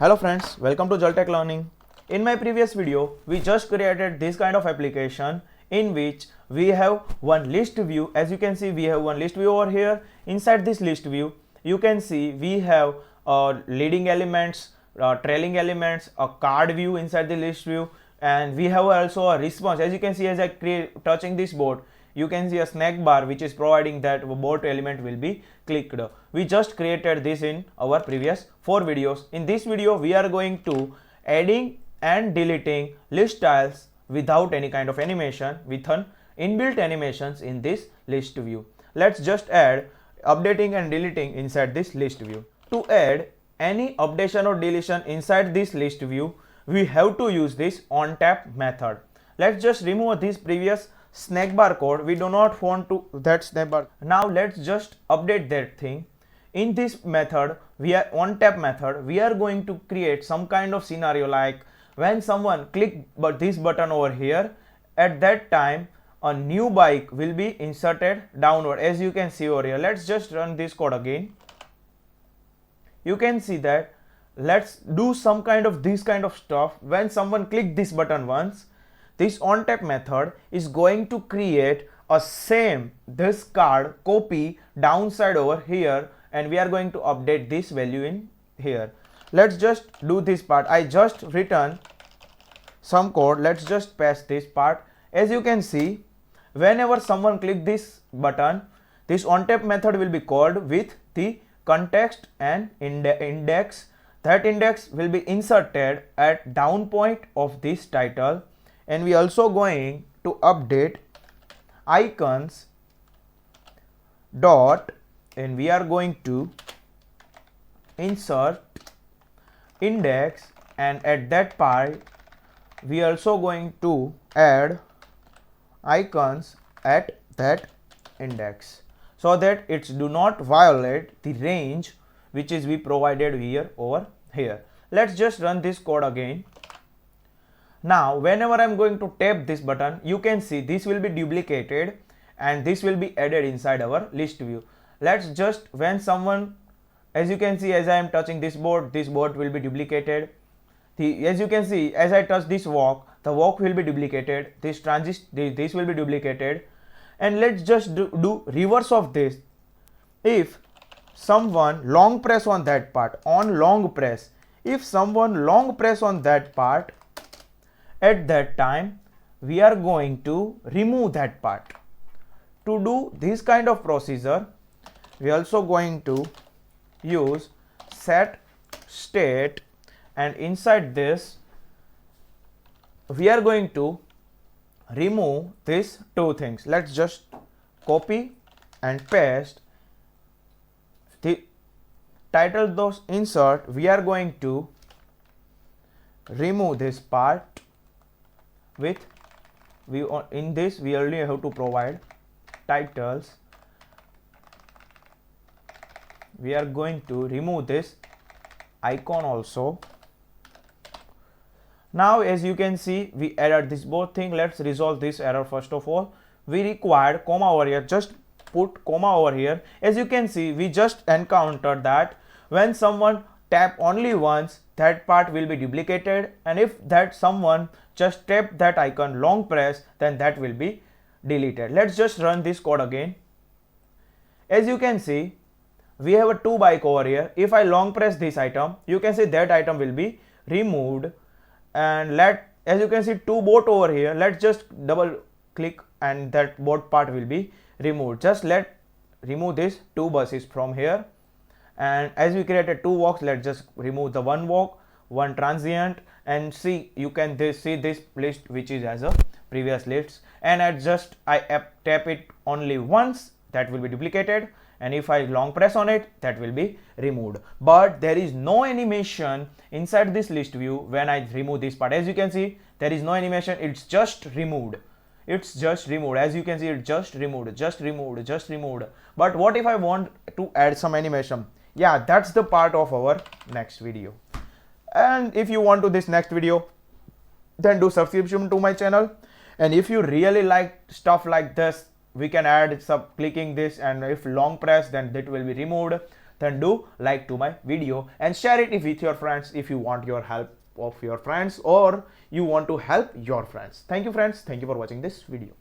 Hello friends, welcome to Zaltechlearning. In my previous video, we just created this kind of application in which we have one list view. As you can see, we have one list view over here. Inside this list view, you can see we have leading elements, trailing elements, a card view inside the list view, and we have also a response. As you can see, as I touching this board, you can see a snack bar which is providing that board element will be clicked. We just created this in our previous 4 videos. In this video, we are going to adding and deleting list styles without any kind of animation with an inbuilt animations in this list view. Let's just add updating and deleting inside this list view. To add any updation or deletion inside this list view, we have to use this onTap method. Let's just remove this previous snack bar code. We do not want to that snack bar. Now let's just update that thing. In this method, we are onTap method, we are going to create some kind of scenario like when someone click this button over here, at that time a new bike will be inserted downward. As you can see over here, let's just run this code again. You can see that let's do some kind of this kind of stuff. When someone click this button once, this onTap method is going to create a same this card copy downside over here, and we are going to update this value in here. Let's just do this part. I just written some code. Let's just paste this part. As you can see, whenever someone click this button, this onTap method will be called with the context and index. That index will be inserted at down point of this title, and we also going to update icons dot, and we are going to insert index, and at that part we also going to add icons at that index so that it do not violate the range which is we provided here over here. Let's just run this code again. Now whenever I'm going to tap this button, you can see this will be duplicated and this will be added inside our list view. Let's just, when someone, as you can see, as I am touching this board will be duplicated. As you can see, as I touch this walk, the walk will be duplicated, this will be duplicated. And let's just do reverse of this. If someone long press on that part, on long press, if someone long press on that part, at that time we are going to remove that part. To do this kind of procedure, we also going to use set state, and inside this we are going to remove these two things. Let's just copy and paste the title those insert. We are going to remove this part with in this we only have to provide titles. We are going to remove this icon also. Now as you can see, we added this both thing. Let's resolve this error. First of all, we required comma over here. Just put comma over here. As you can see, we just encountered that when someone tap only once, that part will be duplicated, and if that someone just tap that icon long press, then that will be deleted. Let's just run this code again. As you can see, we have a 2 bike over here. If I long press this item, you can see that item will be removed, and as you can see 2 boat over here. Let's just double click and that boat part will be removed. Just remove this 2 buses from here, and as we created 2 walks, let's just remove the 1 walk, 1 transient, and see you can see this list which is as a previous lists, and I tap it only once, that will be duplicated, and if I long press on it, that will be removed. But there is no animation inside this list view when I remove this part. As you can see, there is no animation, it's just removed. It's just removed. As you can see, it's just removed, just removed, just removed. But what if I want to add some animation? Yeah, that's the part of our next video. And if you want to this next video, then do subscription to my channel. And if you really like stuff like this, we can add some clicking this, and if long press, then that will be removed. then do like to my video and share it with your friends if you want your help of your friends or you want to help your friends. Thank you friends. Thank you for watching this video.